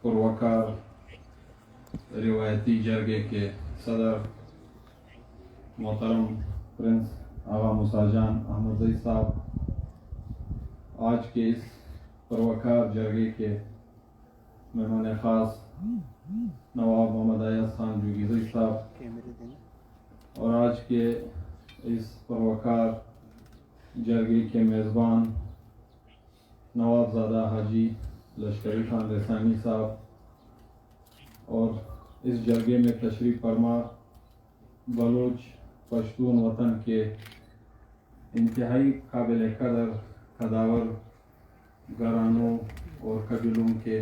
پروکار روایتی جرگے کے صدر محترم پرنس آغا موسیٰ جان احمد زئی صاحب، آج کے اس پروکار جرگے کے مہمان خاص نواب محمد ایاز خان جوگی زئی صاحب، اور آج کے اس پروکار جرگے کے میزبان نواب زادہ حاجی لشکری خان رسانی صاحب، اور اس جرگے میں تشریف فرما بلوچ پشتون وطن کے انتہائی قابل قدر قداور گھرانوں اور قبیلوں کے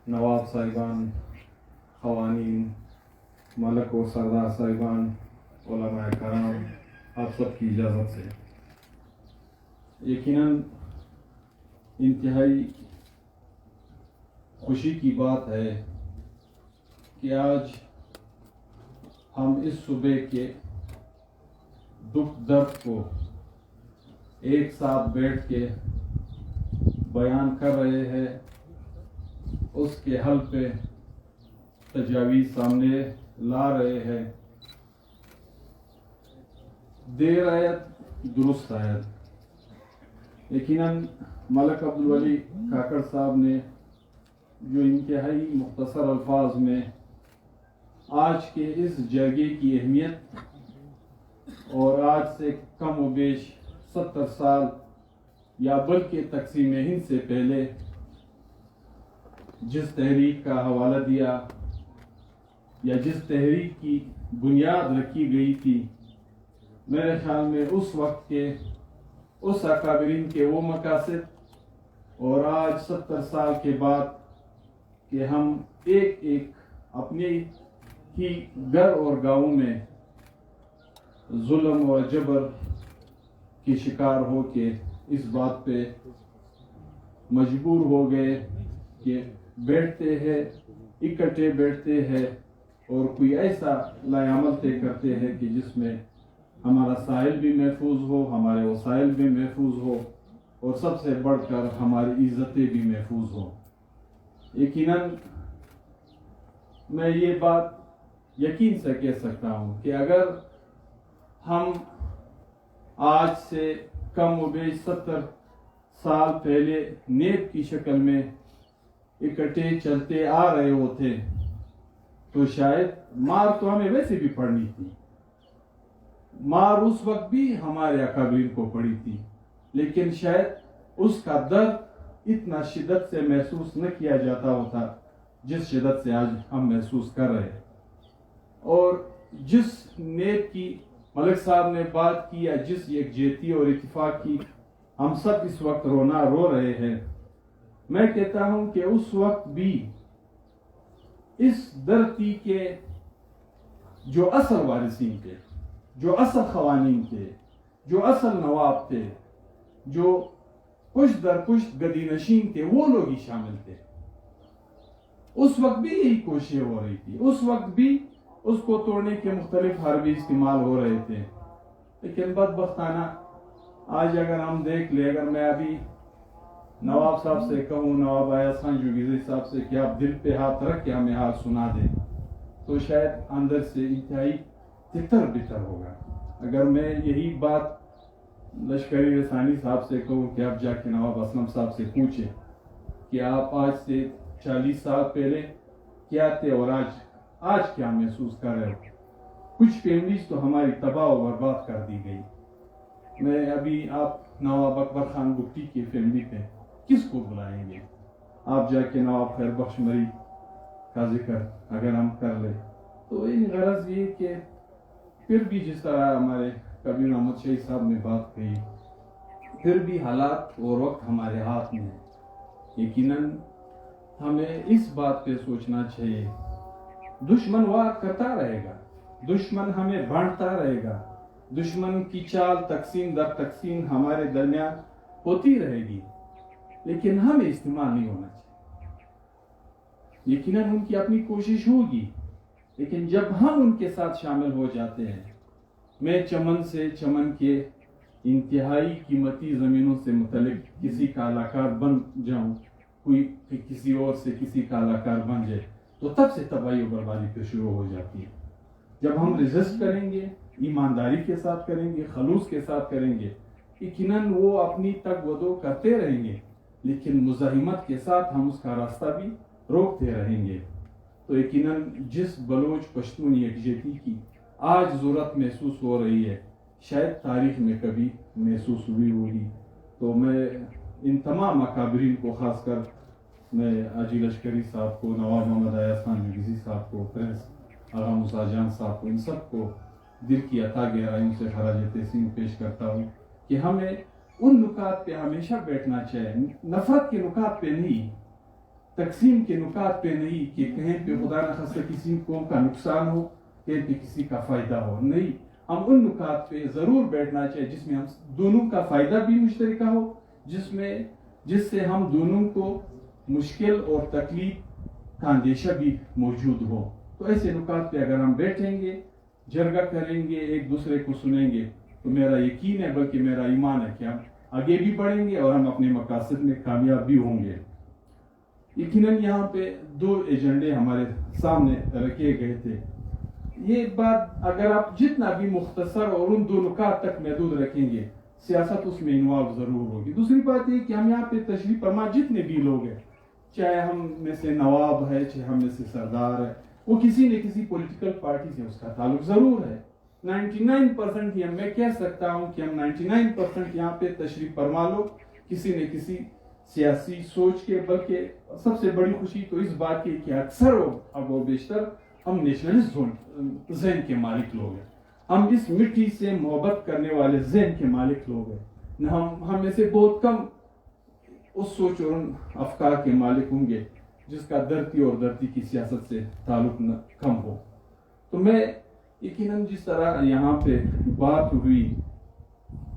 نواب صاحبان، خوانین، ملک و سردار صاحبان، علماء کرام، آپ سب کی اجازت سے یقیناً انتہائی خوشی کی بات ہے کہ آج ہم اس صوبے کے دکھ درد کو ایک ساتھ بیٹھ کے بیان کر رہے ہیں، اس کے حل پہ تجاویز سامنے لا رہے ہیں۔ دیر آیت درست آیت، یقیناً ملک عبدالولی کاکڑ صاحب نے جو انتہائی مختصر الفاظ میں آج کے اس جرگے کی اہمیت اور آج سے کم و بیش 70 سال یا بلکہ تقسیم ہند سے پہلے جس تحریک کا حوالہ دیا یا جس تحریک کی بنیاد رکھی گئی تھی، میرے خیال میں اس وقت کے اس اکابرین کے وہ مقاصد اور آج 70 سال کے بعد کہ ہم ایک ایک اپنے ہی گھر اور گاؤں میں ظلم اور جبر کی شکار ہو کے اس بات پہ مجبور ہو گئے کہ بیٹھتے ہیں، اکٹھے بیٹھتے ہیں اور کوئی ایسا لائے عمل طے کرتے ہیں کہ جس میں ہمارا ساحل بھی محفوظ ہو، ہمارے وسائل بھی محفوظ ہو، اور سب سے بڑھ کر ہماری عزتیں بھی محفوظ ہو۔ یقیناً میں یہ بات یقین سے کہہ سکتا ہوں کہ اگر ہم آج سے کم و بیش 70 سال پہلے نیب کی شکل میں اکٹھے چلتے آ رہے ہوتے تو شاید مار تو ہمیں ویسے بھی پڑنی تھی، مار اس وقت بھی ہمارے اکابرین کو پڑی تھی، لیکن شاید اس کا درد اتنا شدت سے محسوس نہ کیا جاتا ہوتا جس شدت سے آج ہم محسوس کر رہے ہیں۔ اور جس نیب کی ملک صاحب نے بات کی یا جس یکجہتی اور اتفاق کی ہم سب اس وقت رو رہے ہیں، میں کہتا ہوں کہ اس وقت بھی اس دھرتی کے جو اصل وارثین تھے، جو اصل خوانین تھے، جو اصل نواب تھے، جو پشت در پشت گدی نشین تھے، وہ لوگ ہی شامل تھے۔ اس وقت بھی یہی کوششیں ہو رہی تھی، اس وقت بھی اس کو توڑنے کے مختلف حربے استعمال ہو رہے تھے، لیکن بدبختانہ آج اگر ہم دیکھ لیں، اگر میں ابھی نواب صاحب سے کہوں، نواب ایاز خان جوگی زئی صاحب سے کہ آپ دل پہ ہاتھ رکھ کے ہمیں حال سنا دیں، تو شاید اندر سے انتہائی تتر بتر ہوگا۔ اگر میں یہی بات لشکری رسانی صاحب سے کہوں کہ آپ جا کے نواب اسلم صاحب سے پوچھیں کہ آپ آج سے 40 سال پہلے کیا تھے اور آج کیا محسوس کر رہے ہو، کچھ فیملیز تو ہماری تباہ و برباد کر دی گئی۔ میں ابھی آپ نواب اکبر خان بگٹی کی فیملی پہ کس کو بلائیں گے؟ آپ جا کے نواب خیر بخش مری کا ذکر اگر ہم کر لیں تو ان غرض یہ کہ پھر بھی جس طرح ہمارے کبیر احمد شاہی صاحب نے بات کہی، پھر بھی حالات اور وقت ہمارے ہاتھ میں ہے۔ یقیناً ہمیں اس بات پہ سوچنا چاہیے، دشمن وار کرتا رہے گا، دشمن ہمیں بانٹتا رہے گا، دشمن کی چال تقسیم در تقسیم ہمارے درمیان ہوتی رہے گی، لیکن ہمیں استعمال نہیں ہونا چاہیے۔ یقیناً ان کی اپنی کوشش ہوگی، لیکن جب ہم ان کے ساتھ شامل ہو جاتے ہیں، میں چمن سے چمن کے انتہائی قیمتی زمینوں سے متعلق کسی کا علاقہ بن جاؤں کوئی کسی اور سے کسی کا علاقار بن جائے تو تب سے تباہی و بربادی پھر شروع ہو جاتی ہے. جب ہم ریزسٹ کریں گے، ایمانداری کے ساتھ کریں گے، خلوص کے ساتھ کریں گے، یقیناً وہ اپنی تک ودو کرتے رہیں گے، لیکن مزاحمت کے ساتھ ہم اس کا راستہ بھی روکتے رہیں گے. تو یقیناً جس بلوچ پشتون یکجہتی کی آج ضرورت محسوس ہو رہی ہے، شاید تاریخ میں کبھی محسوس ہوئی ہوگی. تو میں ان تمام اکابرین کو، خاص کر میں حاجی لشکری صاحب کو، نواب محمد ایاز خان مغیزی صاحب کو، پرنس آغا موسیٰ جان صاحب کو، ان سب کو دل کی عطا گہرائیوں سے خراج تحسین پیش کرتا ہوں کہ ہمیں ان نکات پہ ہمیشہ بیٹھنا چاہیے، نفرت کے نکات پہ نہیں، تقسیم کے نکات پہ نہیں کہ کہیں پہ خدا نخواستہ کسی قوم کا نقصان ہو، کہیں پہ کسی کا فائدہ ہو. نہیں، ہم ان نکات پہ ضرور بیٹھنا چاہیے جس میں ہم دونوں کا فائدہ بھی مشترکہ ہو، جس سے ہم دونوں کو مشکل اور تکلیف کا اندیشہ بھی موجود ہو. تو ایسے نکات پہ اگر ہم بیٹھیں گے، جرگہ کریں گے، ایک دوسرے کو سنیں گے، تو میرا یقین ہے، بلکہ میرا ایمان ہے کہ ہم آگے بھی بڑھیں گے اور ہم اپنے مقاصد میں کامیاب بھی ہوں گے. یقیناً یہاں پہ 2 ایجنڈے ہمارے سامنے رکھے گئے تھے. یہ بات اگر آپ جتنا بھی مختصر اور ان 2 نکات تک محدود رکھیں گے، سیاست اس میں انوالو ضرور ہوگی. دوسری بات یہ کہ ہم یہاں پہ تشریف فرما جتنے بھی لوگ ہیں، چاہے ہم میں سے نواب ہے، چاہے ہم میں سے سردار ہے، وہ کسی نہ کسی پولیٹیکل پارٹی سے اس کا تعلق ضرور ہے. 99% ہی میں کہہ سکتا ہوں کہ ہم 99% یہاں پہ تشریف فرما لوگ کسی نہ کسی سیاسی سوچ کے، بلکہ سب سے بڑی خوشی تو اس بات کی کہ اکثر اب و بیشتر ہم نیشنلسٹ ذہن کے مالک لوگ ہیں. ہم اس مٹی سے محبت کرنے والے ذہن کے مالک لوگ ہیں. ہم میں سے بہت کم اس سوچ اور ان افکار کے مالک ہوں گے جس کا دھرتی اور دھرتی کی سیاست سے تعلق نہ کم ہو. تو میں یقیناً جس طرح یہاں پہ بات ہوئی،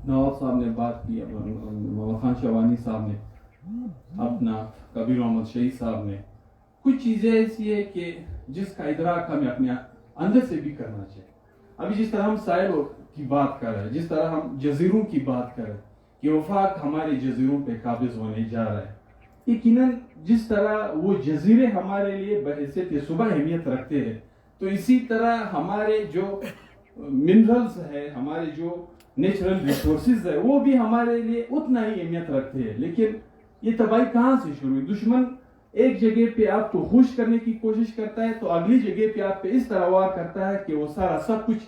نواب صاحب نے بات کی، محمد خان شوانی صاحب نے، اپنا کبیر احمد شہید صاحب نے، کچھ چیزیں ایسی ہے کہ جس کا ادراک ہمیں اپنے اندر سے بھی کرنا چاہیے. ابھی جس طرح ہم ساحل کی بات کر رہے ہیں، جس طرح ہم جزیروں کی بات کر رہے ہیں کہ وفاق ہمارے جزیروں پہ قابض ہونے جا رہا ہے، یقیناً جس طرح وہ جزیرے ہمارے لیے بحیثیت صبح اہمیت رکھتے ہیں، تو اسی طرح ہمارے جو منرلز ہے، ہمارے جو نیچرل ریسورسز ہے، وہ بھی ہمارے لیے اتنا ہی اہمیت رکھتے ہیں. لیکن یہ تباہی کہاں سے شروع ہوئی؟ دشمن ایک جگہ پہ آپ کو خوش کرنے کی کوشش کرتا ہے تو اگلی جگہ پہ آپ پہ اس طرح وار کرتا ہے کہ وہ سارا سب کچھ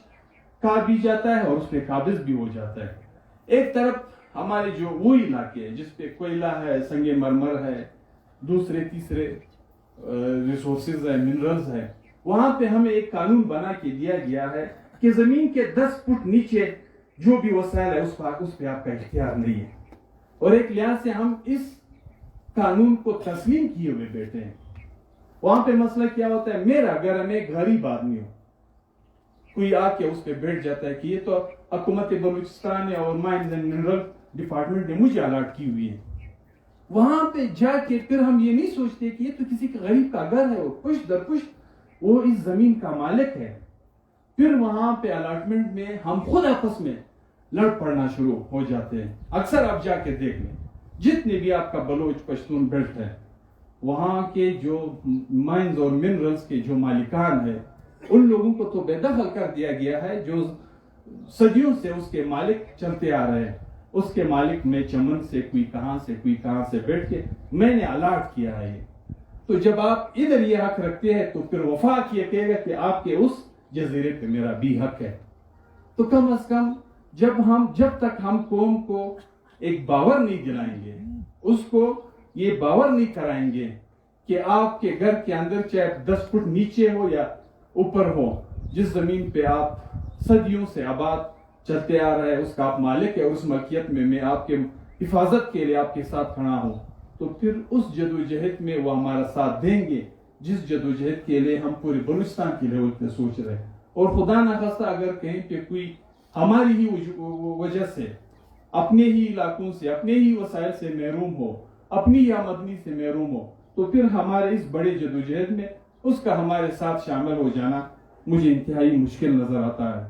کھا بھی جاتا ہے اور اس پہ قابض بھی ہو جاتا ہے. ایک طرف ہمارے جو وہ علاقے ہیں جس پہ کوئلہ ہے، سنگ مرمر ہے، دوسرے تیسرے ریسورسز ہے، منرلز ہے، وہاں پہ ہمیں ایک قانون بنا کے دیا گیا ہے کہ زمین کے 10 فٹ نیچے جو بھی وسائل ہے اس پہ آپ کا اختیار نہیں ہے. اور ایک لحاظ سے ہم اس قانون کو تسلیم کیے ہوئے بیٹھے ہیں. وہاں پہ مسئلہ کیا ہوتا ہے؟ میرا گھر میں ایک غریب آدمی ہو، کوئی آ کے اس پہ بیٹھ جاتا ہے کہ یہ تو حکومت بلوچستان ہے اور مائنز اینڈ منرل ڈپارٹمنٹ نے مجھے الاٹ کی ہوئی ہے. وہاں پہ جا کے پھر ہم یہ نہیں سوچتے کہ یہ تو کسی غریب کا گھر ہے، اور پشت در پشت وہ اس زمین کا مالک ہے. پھر وہاں پہ الاٹمنٹ میں ہم خود آپس میں لڑ پڑنا شروع ہو جاتے ہیں. اکثر آپ جا کے دیکھ لیں، جتنے بھی آپ کا بلوچ پشتون بیلٹ ہے، وہاں کے جو مائنز اور منرلز کے جو مالکان ہیں، ان لوگوں کو تو بے دخل کر دیا گیا ہے جو صدیوں سے اس کے مالک چلتے آ رہے ہیں. اس کے مالک میں چمن سے کوئی کہاں سے بیٹھ کے میں نے الاٹ کیا ہے. تو جب آپ ادھر یہ حق رکھتے ہیں تو پھر وفاق یہ کہے گا کہ آپ کے اس جزیرے پہ میرا بھی حق ہے. تو کم از کم جب تک ہم قوم کو ایک باور نہیں دلائیں گے، اس کو یہ باور نہیں کرائیں گے کہ آپ کے گھر کے اندر چاہے 10 فٹ نیچے ہو یا اوپر ہو، جس زمین پہ آپ صدیوں سے آباد چلتے آ رہے ہیں اس کا آپ مالک ہے، اور اس ملکیت میں آپ کے حفاظت کے لیے آپ کے ساتھ کھڑا ہوں، تو پھر اس جدوجہد میں وہ ہمارا ساتھ دیں گے جس جدوجہد کے لیے ہم پورے بلوچستان کے لیول پہ سوچ رہے ہیں. اور خدا نخواستہ اگر کہیں پہ کوئی ہماری ہی وجہ سے اپنے ہی علاقوں سے، اپنے ہی وسائل سے محروم ہو، اپنی ہی آمدنی سے محروم ہو، تو پھر ہمارے اس بڑے جدوجہد میں اس کا ہمارے ساتھ شامل ہو جانا مجھے انتہائی مشکل نظر آتا ہے.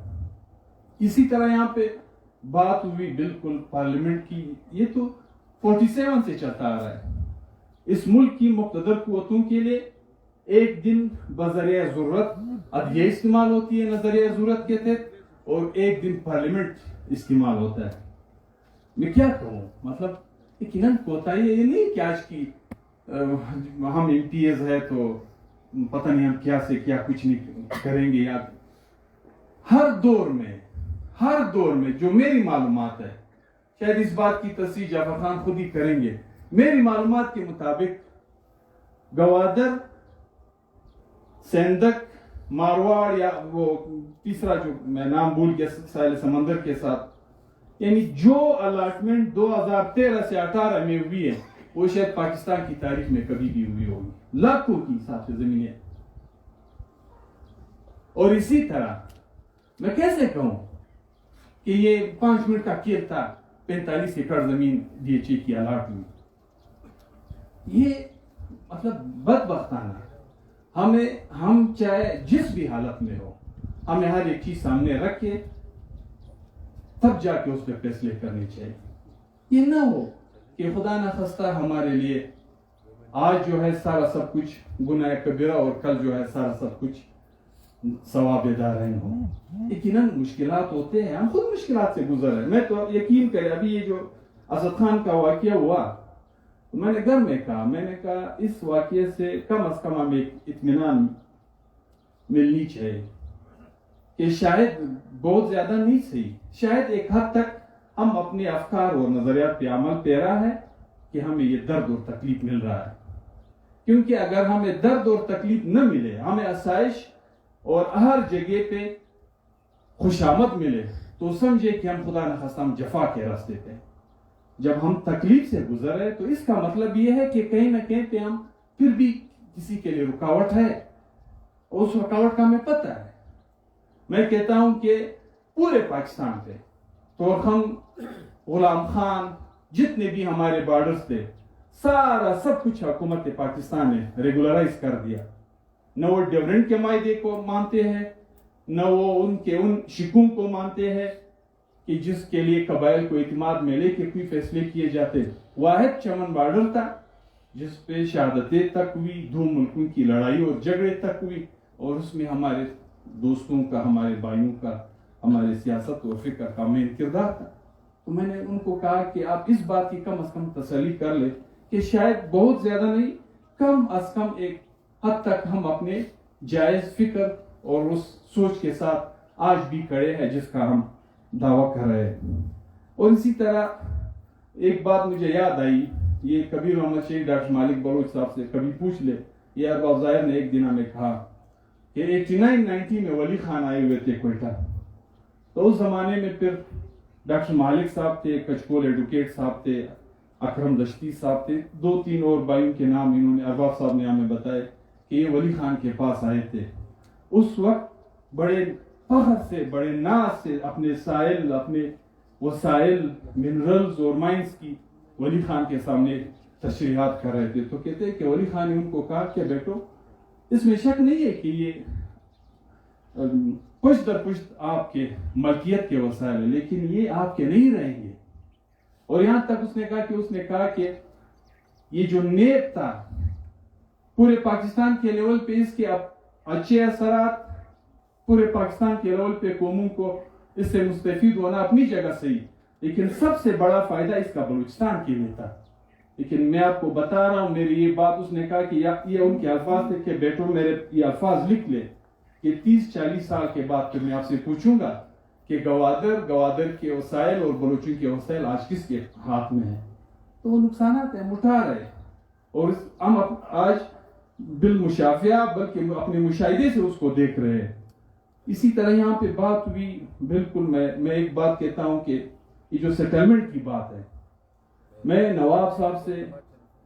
اسی طرح یہاں پہ بات ہوئی بالکل پارلیمنٹ کی، یہ تو 47 سے چلتا آ رہا ہے. اس ملک کی مقتدر قوتوں کے لیے ایک دن بذریعہ ضرورت عدلیہ استعمال ہوتی ہے نظریہ ضرورت کے تحت، اور ایک دن پارلیمنٹ استعمال ہوتا ہے. میں کیا کہوں، مطلب یقیناً کوتاہی یہ نہیں کہ آج کی ہم ایم پی ایز ہے تو پتہ نہیں ہم کیا سے کیا کچھ نہیں کریں گے. یا ہر دور میں جو میری معلومات ہے، شاید اس بات کی تصحیح جعفر خان خود ہی کریں گے، میری معلومات کے مطابق گوادر، سیندک، مارواڑ، یا وہ تیسرا جو میں نام بھول گیا ساحل سمندر کے ساتھ، یعنی جو الاٹمنٹ 2013 سے 18 میں ہوئی ہے وہ شاید پاکستان کی تاریخ میں کبھی بھی ہوئی ہوگی، لاکھوں کی حساب سے زمینیں. اور اسی طرح میں کیسے کہوں کہ یہ 5 منٹ کا کھیل تھا، 45 ایکڑ زمین ڈی ایچ اے کی الاٹ ہوئی. یہ مطلب بدبختانہ ہم چاہے جس بھی حالت میں ہو، ہمیں ہر ایک چیز سامنے رکھ کے تب جا کے اس پہ فیصلے کرنے چاہیے. یہ نہ ہو کہ خدا نہ خواستہ ہمارے لیے آج جو ہے سارا سب کچھ گناہ کبیرہ اور کل جو ہے سارا سب کچھ ثواب دارین ہو. یقیناً مشکلات ہوتے ہیں، ہم خود مشکلات سے گزر رہے ہیں. میں تو یقین کرے ابھی یہ جو اسد خان کا واقعہ ہوا، میں نے گھر میں کہا اس واقعے سے کم از کم ہمیں اطمینان ملنی چاہیے کہ شاید بہت زیادہ نہیں صحیح، شاید ایک حد تک ہم اپنے افکار اور نظریات پہ عمل پیرا ہے کہ ہمیں یہ درد اور تکلیف مل رہا ہے. کیونکہ اگر ہمیں درد اور تکلیف نہ ملے، ہمیں آسائش اور ہر جگہ پہ خوشامد ملے، تو سمجھے کہ ہم خدا نخواستہ ہم جفا کے راستے پہ. جب ہم تکلیف سے گزر رہے تو اس کا مطلب یہ ہے کہ کہیں نہ کہیں پہ ہم پھر بھی کسی کے لیے رکاوٹ ہے، اور اس رکاوٹ کا ہمیں پتہ ہے. میں کہتا ہوں کہ پورے پاکستان پہ تورخم، غلام خان، جتنے بھی ہمارے بارڈرز تھے، سارا سب کچھ حکومت پاکستان نے ریگولرائز کر دیا. نہ وہ ڈیورنٹ کے معاہدے کو مانتے ہیں، نہ وہ ان شکوم کو مانتے ہیں کہ جس کے لیے قبائل کو اعتماد میں لے کے کوئی فیصلے کیے جاتے. واحد چمن بارڈر تھا جس پہ شہادتیں تک ہوئی، 2 ملکوں کی لڑائی اور جھگڑے تک ہوئی، اور اس میں ہمارے دوستوں کا، ہمارے بھائیوں کا، ہمارے سیاست اور فکر کا مین کردار تھا. تو میں نے ان کو کہا کہ آپ اس بات کی کم از کم تسلی کر لیں کہ شاید بہت زیادہ نہیں، کم از کم ایک حد تک ہم اپنے جائز فکر اور اس سوچ کے ساتھ آج بھی کھڑے ہیں جس کا ہم دعویٰ کر رہے ہیں. اور اسی طرح ایک بات مجھے یاد آئی، یہ کبیر احمد شیخ ڈاکٹر مالک بلوچ صاحب سے کبھی پوچھ لے. یہ ارباب ظاہر نے ایک دن ہمیں کہا کہ 89-90 میں ولی خان آئے ہوئے تھے کوئٹہ. تو اس زمانے میں پھر ڈاکٹر مالک صاحب تھے، کچکول ایڈوکیٹ صاحب تھے، اکرم دشتی صاحب تھے، 2-3 اور بھائیوں کے نام انہوں نے، ارباب صاحب نے ہمیں بتائے کہ یہ ولی خان کے پاس آئے تھے. اس وقت بڑے فخر سے، بڑے ناز سے اپنے سائل، اپنے وسائل، منرلز اور مائنز کی ولی خان کے سامنے تشریحات کر رہے تھے. تو کہتے ہیں کہ ولی خان نے ان کو کہا کہ بیٹو، اس میں شک نہیں ہے کہ یہ پشت در پشت آپ کے ملکیت کے وسائل ہیں، لیکن یہ آپ کے نہیں رہیں گے. اور یہاں تک اس نے کہا کہ یہ جو نیب تھا پورے پاکستان کے لیول پہ، اس کے اچھے اثرات پورے پاکستان کے لیول پہ قوموں کو اس سے مستفید ہونا اپنی جگہ صحیح، لیکن سب سے بڑا فائدہ اس کا بلوچستان کے لیے تھا. لیکن میں آپ کو بتا رہا ہوں، میری یہ بات اس نے کہا کہ یہ ان کے الفاظ تھے کہ بیٹو میرے یہ الفاظ لکھ لے کہ 30-40 سال کے بعد پھر میں آپ سے پوچھوں گا کہ گوادر کے وسائل اور بلوچوں کے وسائل آج کس کے ہاتھ میں ہیں. تو وہ نقصانات ہیں، ہم اٹھا رہے ہیں، اور ہم آج بالمشافیہ بلکہ اپنے مشاہدے سے اس کو دیکھ رہے ہیں. اسی طرح یہاں پہ بات ہوئی، بالکل میں ایک بات کہتا ہوں کہ یہ جو سیٹلمنٹ کی بات ہے، میں نواب صاحب سے،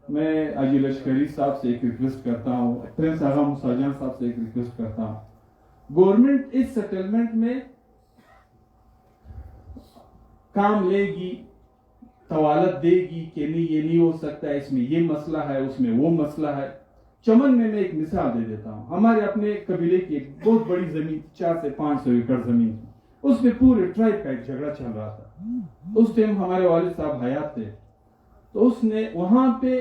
میں اجی لشکری صاحب سے ایک ریکویسٹ کرتا ہوں، پرنس آغا موسیٰ جان صاحب سے ایک ریکویسٹ کرتا ہوں. گورنمنٹ اس سیٹلمنٹ میں کام لے گی، توالت دے گی کہ نہیں یہ نہیں ہو سکتا ہے، اس میں یہ مسئلہ ہے، اس میں وہ مسئلہ ہے. چمن میں ایک مثال دے دیتا ہوں. ہمارے اپنے قبیلے کی ایک بہت بڑی زمین 400 سے 500 ایکڑ زمین تھی، اس میں پورے ٹرائب کا ایک جھگڑا چل رہا تھا. اس ٹائم ہمارے والد صاحب حیات تھے. تو اس نے وہاں پہ